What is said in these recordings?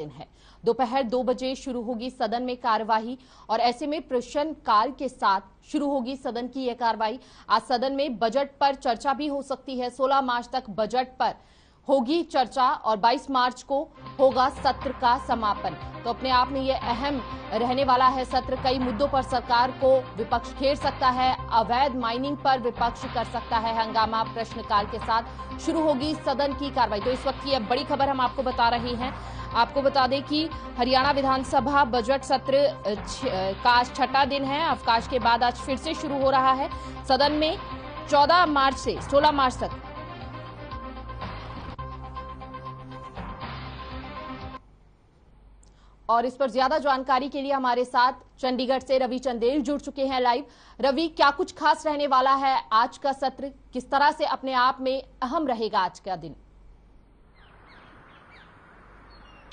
दिन है। दोपहर 2 बजे शुरू होगी सदन में कार्यवाही और ऐसे में प्रश्नकाल के साथ शुरू होगी सदन की यह कार्यवाही। आज सदन में बजट पर चर्चा भी हो सकती है। 16 मार्च तक बजट पर होगी चर्चा और 22 मार्च को होगा सत्र का समापन। तो अपने आप में यह अहम रहने वाला है सत्र। कई मुद्दों पर सरकार को विपक्ष घेर सकता है। अवैध माइनिंग पर विपक्ष कर सकता है हंगामा। प्रश्नकाल के साथ शुरू होगी सदन की कार्रवाई। तो इस वक्त की यह बड़ी खबर हम आपको बता रहे हैं। आपको बता दें कि हरियाणा विधानसभा बजट सत्र का आज छठा दिन है। अवकाश के बाद आज फिर से शुरू हो रहा है सदन में 14 मार्च से 16 मार्च तक। और इस पर ज्यादा जानकारी के लिए हमारे साथ चंडीगढ़ से रवि चंदेल जुड़ चुके हैं लाइव। रवि, क्या कुछ खास रहने वाला है आज का सत्र? किस तरह से अपने आप में अहम रहेगा आज का दिन?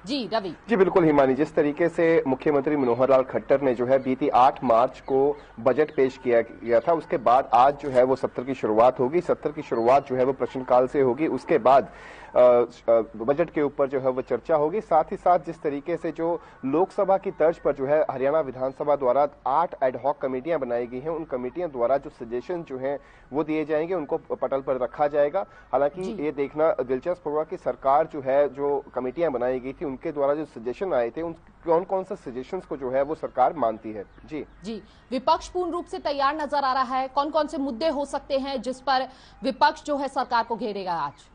जी रवि। जी बिल्कुल हिमानी, जिस तरीके से मुख्यमंत्री मनोहर लाल खट्टर ने जो है बीती 8 मार्च को बजट पेश किया गया था, उसके बाद आज जो है वो सत्र की शुरुआत होगी। सत्र की शुरुआत जो है वो प्रश्नकाल से होगी। उसके बाद बजट के ऊपर जो है वो चर्चा होगी। साथ ही साथ जिस तरीके से जो लोकसभा की तर्ज पर जो है हरियाणा विधानसभा द्वारा 8 एडहॉक कमेटियां बनाई गई हैं, उन कमेटियों द्वारा जो सजेशन जो है वो दिए जाएंगे, उनको पटल पर रखा जाएगा। हालांकि ये देखना दिलचस्प होगा कि सरकार जो है जो कमेटियां बनाई गई थी उनके द्वारा जो सजेशन आए थे, उन कौन कौन से सजेशंस को जो है वो सरकार मानती है। जी विपक्ष पूर्ण रूप से तैयार नजर आ रहा है। कौन कौन से मुद्दे हो सकते हैं जिस पर विपक्ष जो है सरकार को घेरेगा आज?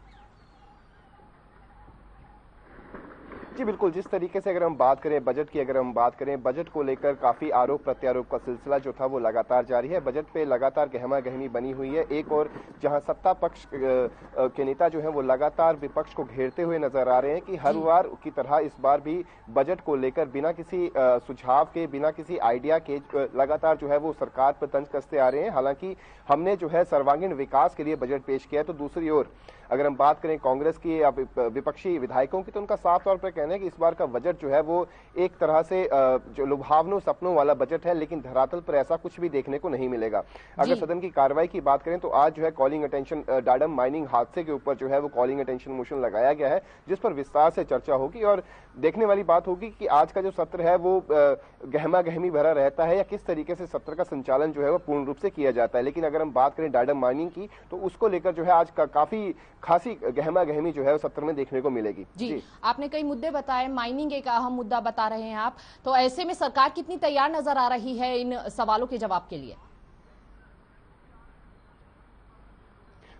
जी बिल्कुल, जिस तरीके से अगर हम बात करें बजट की, अगर हम बात करें बजट को लेकर काफी आरोप प्रत्यारोप का सिलसिला जो था वो लगातार जारी है। बजट पे लगातार गहमा गहमी बनी हुई है। एक और जहां सत्ता पक्ष के नेता जो है वो लगातार विपक्ष को घेरते हुए नजर आ रहे हैं कि हर बार की तरह इस बार भी बजट को लेकर बिना किसी सुझाव के, बिना किसी आइडिया के लगातार जो है वो सरकार पर तंज कसते आ रहे हैं। हालांकि हमने जो है सर्वांगीण विकास के लिए बजट पेश किया है, तो दूसरी ओर अगर हम बात करें कांग्रेस की या विपक्षी विधायकों की, तो उनका साफ तौर पर कहना है कि इस बार का बजट जो है वो एक तरह से जो लुभावनों सपनों वाला बजट है, लेकिन धरातल पर ऐसा कुछ भी देखने को नहीं मिलेगा। अगर सदन की कार्रवाई की बात करें तो आज जो है कॉलिंग अटेंशन डाडम माइनिंग हादसे के ऊपर जो है वो कॉलिंग अटेंशन मोशन लगाया गया है, जिस पर विस्तार से चर्चा होगी और देखने वाली बात होगी कि आज का जो सत्र है वो गहमा गहमी भरा रहता है या किस तरीके से सत्र का संचालन जो है वो पूर्ण रूप से किया जाता है। लेकिन अगर हम बात करें डाडम माइनिंग की, तो उसको लेकर जो है आज का काफी खासी गहमा गहमी जो है सत्र में देखने को मिलेगी। जी आपने कई मुद्दे बताए, माइनिंग एक अहम मुद्दा बता रहे हैं आप, तो ऐसे में सरकार कितनी तैयार नजर आ रही है इन सवालों के जवाब के लिए?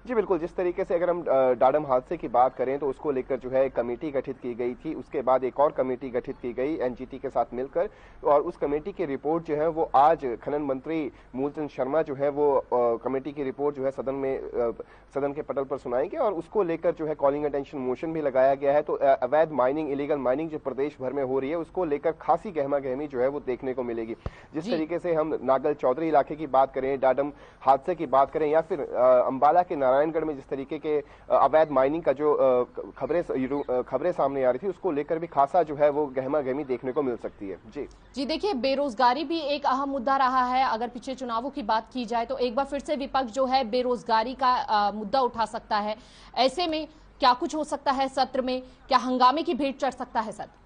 जी बिल्कुल, जिस तरीके से अगर हम डाडम हादसे की बात करें तो उसको लेकर जो है एक कमेटी गठित की गई थी। उसके बाद एक और कमेटी गठित की गई एनजीटी के साथ मिलकर, और उस कमेटी की रिपोर्ट जो है वो आज खनन मंत्री मूलचंद शर्मा जो है वो कमेटी की रिपोर्ट जो है सदन के पटल पर सुनाएंगे और उसको लेकर जो है कॉलिंग अटेंशन मोशन भी लगाया गया है। तो अवैध माइनिंग, इलीगल माइनिंग जो प्रदेश भर में हो रही है, उसको लेकर खासी गहमा गहमी जो है वो देखने को मिलेगी। जिस तरीके से हम नागल चौधरी इलाके की बात करें, डाडम हादसे की बात करें, या फिर अंबाला के नारायणगढ़ में जिस तरीके के अवैध माइनिंग का जो खबरें सामने आ रही थी, उसको लेकर भी खासा जो है वो गहमा गहमी देखने को मिल सकती है। जी देखिए, बेरोजगारी भी एक अहम मुद्दा रहा है। अगर पिछले चुनावों की बात की जाए तो एक बार फिर से विपक्ष जो है बेरोजगारी का मुद्दा उठा सकता है। ऐसे में क्या कुछ हो सकता है सत्र में? क्या हंगामे की भेंट चढ़ सकता है सत्र?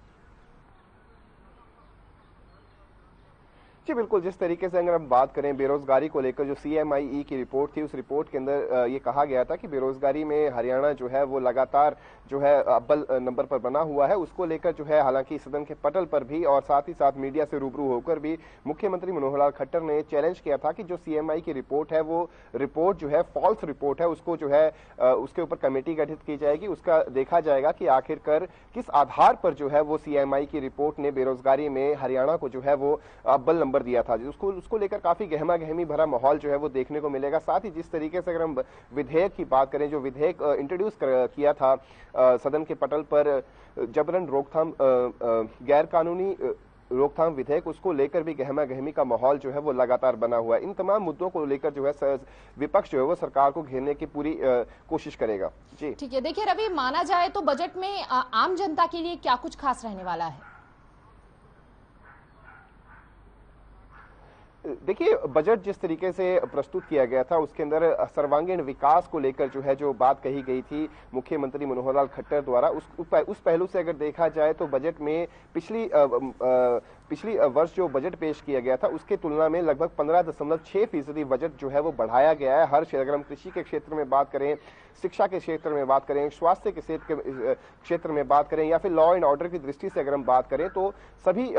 जी बिल्कुल, जिस तरीके से अगर हम बात करें बेरोजगारी को लेकर, जो CMIE की रिपोर्ट थी, उस रिपोर्ट के अंदर ये कहा गया था कि बेरोजगारी में हरियाणा जो है वो लगातार जो है अव्वल नंबर पर बना हुआ है। उसको लेकर जो है हालांकि सदन के पटल पर भी और साथ ही साथ मीडिया से रूबरू होकर भी मुख्यमंत्री मनोहर लाल खट्टर ने चैलेंज किया था कि जो CMI की रिपोर्ट है वो रिपोर्ट जो है फॉल्स रिपोर्ट है, उसको जो है उसके ऊपर कमेटी गठित की जाएगी। उसका देखा जाएगा कि आखिरकार किस आधार पर जो है वो CMI की रिपोर्ट ने बेरोजगारी में हरियाणा को जो है वो अव्वल नंबर दिया था। उसको लेकर काफी गहमा गहमी भरा माहौल जो है वो देखने को मिलेगा। साथ ही जिस तरीके से अगर हम विधेयक की बात करें, जो विधेयक इंट्रोड्यूस किया था सदन के पटल पर, जबरन रोकथाम गैर कानूनी रोकथाम विधेयक, उसको लेकर भी गहमा गहमी का माहौल जो है वो लगातार बना हुआ है। इन तमाम मुद्दों को लेकर जो है विपक्ष जो है वो सरकार को घेरने की पूरी कोशिश करेगा। जी ठीक है। देखिए रवि, माना जाए तो बजट में आम जनता के लिए क्या कुछ खास रहने वाला है? देखिए, बजट जिस तरीके से प्रस्तुत किया गया था उसके अंदर सर्वांगीण विकास को लेकर जो है जो बात कही गई थी मुख्यमंत्री मनोहर लाल खट्टर द्वारा, उस पहलू से अगर देखा जाए तो बजट में पिछली वर्ष जो बजट पेश किया गया था उसके तुलना में लगभग 15.6% बजट जो है वो बढ़ाया गया है। हर क्षेत्र, अगर हम कृषि के क्षेत्र में बात करें, शिक्षा के क्षेत्र में बात करें, स्वास्थ्य के क्षेत्र में बात करें, या फिर लॉ एंड ऑर्डर की दृष्टि से अगर हम बात करें, तो सभी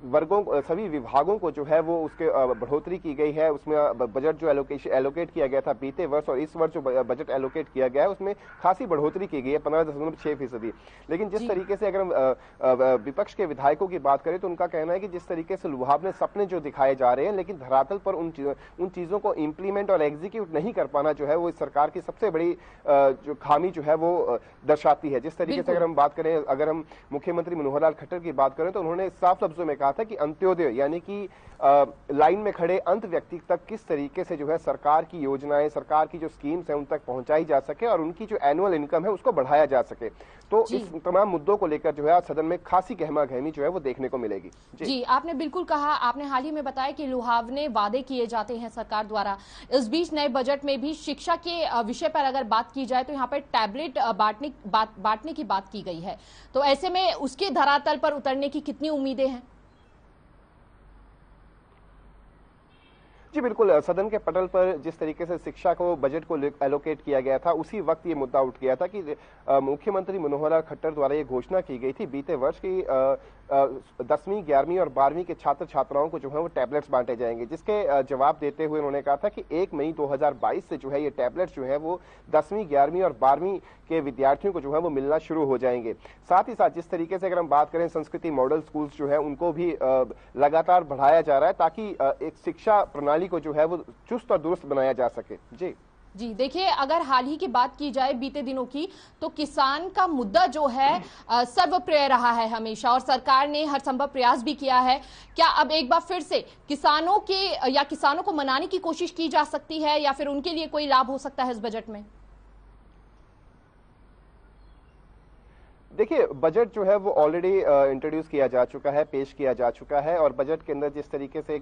वर्गों, सभी विभागों को जो है वो उसके बढ़ोतरी की गई है। उसमें बजट जो एलोकेट किया गया था बीते वर्ष और इस वर्ष जो बजट एलोकेट किया गया है उसमें खासी बढ़ोतरी की गई है, 15.6%। लेकिन जिस तरीके से अगर हम विपक्ष के विधायकों की बात करें तो उनका कहना है कि जिस तरीके से लुभावने सपने जो दिखाए जा रहे हैं, लेकिन धरातल पर उन चीजों को इंप्लीमेंट और एग्जीक्यूट नहीं कर पाना जो है वो इस सरकार की सबसे बड़ी जो खामी जो है वो दर्शाती है। जिस तरीके से अगर हम बात करें, अगर हम मुख्यमंत्री मनोहर लाल खट्टर की बात करें तो उन्होंने साफ लफ्जों में कहा था कि अंत्योदय यानी कि लाइन में खड़े अंत व्यक्ति तक किस तरीके से जो है सरकार की योजनाएं, सरकार की जो स्कीम्स हैं उन तक पहुंचाई जा सके और उनकी जो एनुअल इनकम है उसको बढ़ाया जा सके। तो इस तमाम मुद्दों को लेकर जो है आज सदन में खासी गहमा गहमी जो है वो देखने को मिलेगी। जी, आपने बिल्कुल कहा, आपने हाल ही में बताया कि लुभावने वादे किए जाते हैं सरकार द्वारा। इस बीच नए बजट में भी शिक्षा के विषय पर अगर बात की जाए तो यहाँ पर टैबलेट बांटने की बात की गई है। तो ऐसे में उसके धरातल पर उतरने की कितनी उम्मीदें हैं? जी बिल्कुल, सदन के पटल पर जिस तरीके से शिक्षा को बजट को एलोकेट किया गया था उसी वक्त ये मुद्दा उठ गया था कि मुख्यमंत्री मनोहर लाल खट्टर द्वारा ये घोषणा की गई थी बीते वर्ष की 10वीं, 11वीं और 12वीं के छात्र छात्राओं को जो है वो टैबलेट्स बांटे जाएंगे, जिसके जवाब देते हुए उन्होंने कहा था कि 1 मई 2022 से जो है ये टैबलेट्स जो है वो 10वीं, 11वीं और 12वीं के विद्यार्थियों को जो है वो मिलना शुरू हो जाएंगे। साथ ही साथ जिस तरीके से अगर हम बात करें, संस्कृति मॉडल स्कूल्स जो है उनको भी लगातार बढ़ाया जा रहा है ताकि एक शिक्षा प्रणाली को जो है वो चुस्त और दुरुस्त बनाया जा सके। जी देखिए, अगर हाल ही की बात की जाए बीते दिनों की, तो किसान का मुद्दा जो है सर्वप्रिय रहा है हमेशा और सरकार ने हर संभव प्रयास भी किया है। क्या अब एक बार फिर से किसानों को मनाने की कोशिश की जा सकती है या फिर उनके लिए कोई लाभ हो सकता है इस बजट में? देखिए, बजट जो है वो ऑलरेडी इंट्रोड्यूस किया जा चुका है, पेश किया जा चुका है और बजट के अंदर जिस तरीके से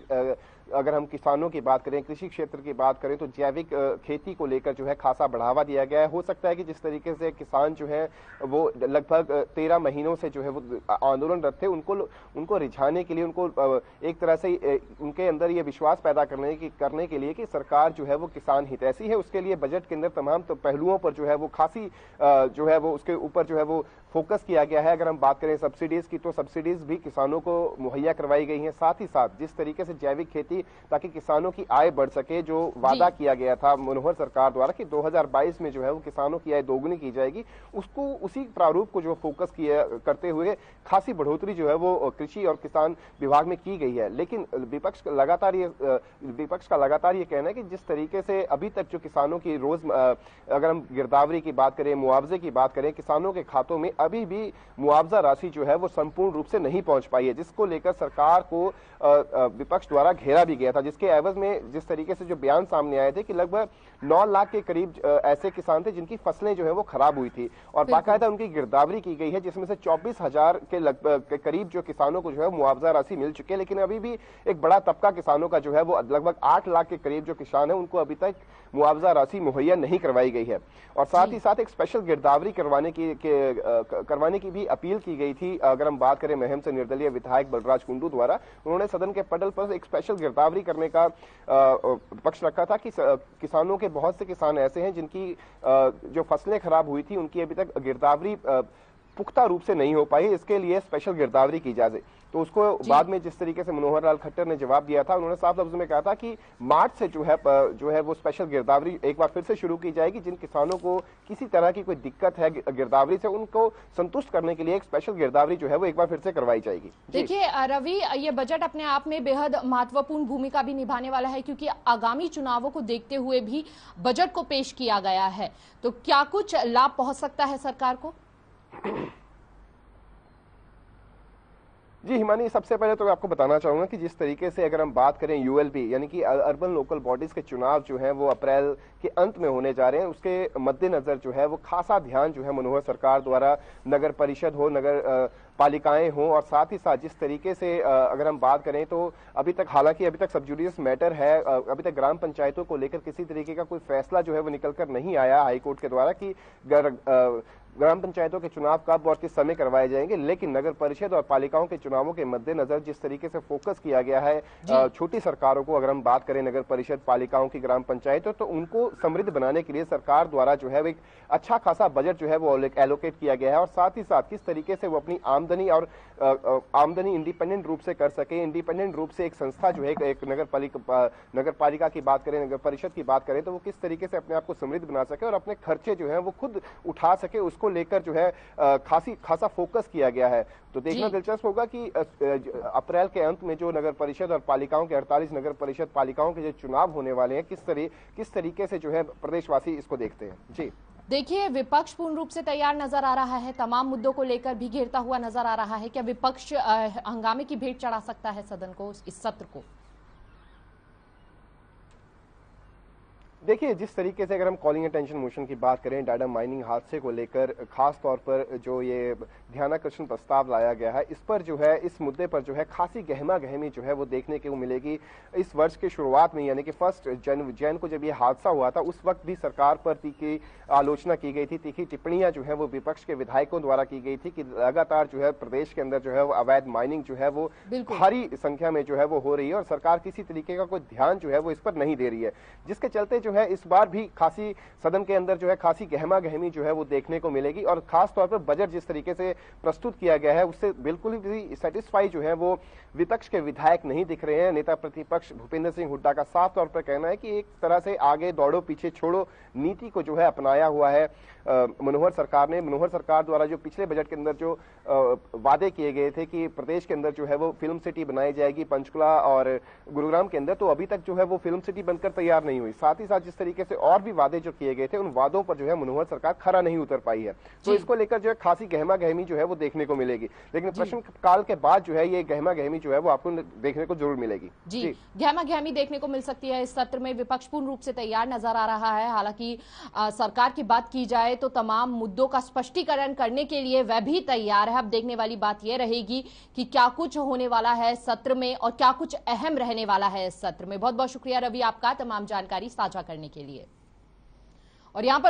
अगर हम किसानों की बात करें, कृषि क्षेत्र की बात करें तो जैविक खेती को लेकर जो है खासा बढ़ावा दिया गया है। हो सकता है कि जिस तरीके से किसान जो है वो लगभग 13 महीनों से जो है वो आंदोलनरत थे, उनको रिझाने के लिए, उनको एक तरह से उनके अंदर ये विश्वास पैदा करने के लिए कि सरकार जो है वो किसान हितैषी है, उसके लिए बजट के अंदर तमाम पहलुओं पर जो है वो खासी जो है वो उसके ऊपर जो है वो फोकस किया गया है। अगर हम बात करें सब्सिडीज की तो सब्सिडीज भी किसानों को मुहैया करवाई गई हैं। साथ ही साथ जिस तरीके से जैविक खेती ताकि किसानों की आय बढ़ सके, जो वादा किया गया था मनोहर सरकार द्वारा कि 2022 में जो है वो किसानों की आय दोगुनी की जाएगी, उसी प्रारूप को जो फोकस करते हुए खासी बढ़ोतरी जो है वो कृषि और किसान विभाग में की गई है। लेकिन विपक्ष का लगातार ये कहना है कि जिस तरीके से अभी तक जो किसानों की अगर हम गिरदावरी की बात करें, मुआवजे की बात करें, किसानों के खातों में अभी भी मुआवजा राशि जो है वो संपूर्ण रूप से नहीं पहुंच पाई है, जिसको लेकर सरकार को विपक्ष द्वारा घेरा भी गया था, जिसके एवज में जिस तरीके से जो बयान सामने आए थे कि लगभग 9 लाख के करीब ऐसे किसान थे जिनकी फसलें जो है वो खराब हुई थी और बाकायदा उनकी गिरदावरी की गई है, जिसमें से 24,000 के करीब जो किसानों को जो है मुआवजा राशि मिल चुकी है। लेकिन अभी भी एक बड़ा तबका किसानों का जो है वो लगभग 8 लाख के करीब जो किसान है उनको अभी तक मुआवजा राशि मुहैया नहीं करवाई गई है। और साथ ही साथ एक स्पेशल गिरदावरी करवाने की भी अपील की गई थी। अगर हम बात करें महम से निर्दलीय विधायक बलराज कुंडू द्वारा, उन्होंने सदन के पटल पर एक स्पेशल गिरदावरी करने का पक्ष रखा था कि किसानों के बहुत से किसान ऐसे हैं जिनकी जो फसलें खराब हुई थी उनकी अभी तक गिरदावरी पुख्ता रूप से नहीं हो पाई, इसके लिए स्पेशल गिरदावरी की जाए। तो उसको बाद में जिस तरीके से मनोहर लाल खट्टर ने जवाब दिया था, उन्होंने साफ लफ्जों में कहा था कि मार्च से जो है वो स्पेशल गिरदावरी एक बार फिर से शुरू की जाएगी। जिन किसानों को किसी तरह की कोई दिक्कत है गिरदावरी से, उनको संतुष्ट करने के लिए एक स्पेशल गिरदावरी जो है वो एक बार फिर से करवाई जाएगी। देखिए रवि, ये बजट अपने आप में बेहद महत्वपूर्ण भूमिका भी निभाने वाला है क्योंकि आगामी चुनावों को देखते हुए भी बजट को पेश किया गया है। तो क्या कुछ लाभ पहुंच सकता है सरकार को? जी हिमानी, सबसे पहले तो मैं आपको बताना चाहूंगा कि जिस तरीके से अगर हम बात करें यूएलबी यानी कि अर्बन लोकल बॉडीज के चुनाव जो है वो अप्रैल के अंत में होने जा रहे हैं, उसके मद्देनजर जो है वो खासा ध्यान जो है मनोहर सरकार द्वारा नगर परिषद हो, नगर पालिकाएं हों, और साथ ही साथ जिस तरीके से अगर हम बात करें तो अभी तक, हालांकि अभी तक सब जुडिशियस मैटर है, अभी तक ग्राम पंचायतों को लेकर किसी तरीके का कोई फैसला जो है वो निकल कर नहीं आया हाईकोर्ट के द्वारा कि ग्राम पंचायतों के चुनाव कब और किस समय करवाए जाएंगे। लेकिन नगर परिषद और पालिकाओं के चुनावों के मद्देनजर जिस तरीके से फोकस किया गया है छोटी सरकारों को, अगर हम बात करें नगर परिषद, पालिकाओं की, ग्राम पंचायतों, तो उनको समृद्ध बनाने के लिए सरकार द्वारा जो है वो एक अच्छा खासा बजट जो है वो एलोकेट किया गया है। और साथ ही साथ किस तरीके से वो अपनी आमदनी और आमदनी इंडिपेंडेंट रूप से कर सके, इंडिपेंडेंट रूप से एक संस्था जो है, एक नगर पालिका की बात करें, नगर परिषद की बात करें, तो वो किस तरीके से अपने आप को समृद्ध बना सके और अपने खर्चे जो है वो खुद उठा सके, उसको लेकर जो है खासा फोकस किया गया है। तो देखना दिलचस्प होगा कि अप्रैल के अंत में जो नगर परिषद और पालिकाओं के 48 नगर परिषद पालिकाओं के जो चुनाव होने वाले हैं, किस तरीके से जो है प्रदेशवासी इसको देखते हैं। जी देखिए, विपक्ष पूर्ण रूप से तैयार नजर आ रहा है, तमाम मुद्दों को लेकर भी घेरता हुआ नजर आ रहा है। क्या विपक्ष हंगामे की भेंट चढ़ा सकता है सदन को, इस सत्र को? देखिए, जिस तरीके से अगर हम कॉलिंग अटेंशन मोशन की बात करें, डाटा माइनिंग हादसे को लेकर खास तौर पर जो ये ध्यानाकर्षण प्रस्ताव लाया गया है, इस पर जो है, इस मुद्दे पर जो है खासी गहमा गहमी जो है वो देखने को मिलेगी। इस वर्ष के शुरुआत में यानी कि 1 जनवरी को जब ये हादसा हुआ था, उस वक्त भी सरकार पर तीखी आलोचना की गई थी, तीखी टिप्पणियां जो है वो विपक्ष के विधायकों द्वारा की गई थी कि लगातार जो है प्रदेश के अंदर जो है वो अवैध माइनिंग जो है वो भारी संख्या में जो है वो हो रही है और सरकार किसी तरीके का कोई ध्यान जो है वो इस पर नहीं दे रही है, जिसके चलते जो है इस बार भी खासी सदन के अंदर जो है खासी गहमा गहमी जो है वो देखने को मिलेगी। और खास तौर पर बजट जिस तरीके से प्रस्तुत किया गया है उससे बिल्कुल भी सेटिस्फाई जो है वो विपक्ष के विधायक नहीं दिख रहे हैं। नेता प्रतिपक्ष भूपेंद्र सिंह हुड्डा का साफ तौर पर कहना है कि एक तरह से आगे दौड़ो पीछे छोड़ो नीति को जो है अपनाया हुआ है मनोहर सरकार ने। मनोहर सरकार द्वारा जो पिछले बजट के अंदर जो वादे किए गए थे कि प्रदेश के अंदर जो है वो फिल्म सिटी बनाई जाएगी पंचकुला और गुरुग्राम के अंदर, तो अभी तक जो है वो फिल्म सिटी बनकर तैयार नहीं हुई। साथ ही साथ जिस तरीके से और भी वादे जो किए गए थे, उन वादों पर जो है मनोहर सरकार खरा नहीं उतर पाई है। तो इसको लेकर जो है खासी गहमा गहमी जो है वो देखने को मिलेगी। लेकिन प्रश्न काल के बाद जो है ये गहमा गहमी जो है वो आपको देखने को जरूर मिलेगी। जी गहमा गहमी देखने को मिल सकती है इस सत्र में। विपक्ष पूर्ण रूप से तैयार नजर आ रहा है। हालांकि सरकार की बात की जाए तो तमाम मुद्दों का स्पष्टीकरण करने के लिए वह भी तैयार है। अब देखने वाली बात यह रहेगी कि क्या कुछ होने वाला है सत्र में और क्या कुछ अहम रहने वाला है इस सत्र में। बहुत बहुत शुक्रिया रवि आपका तमाम जानकारी साझा करने के लिए। और यहाँ पर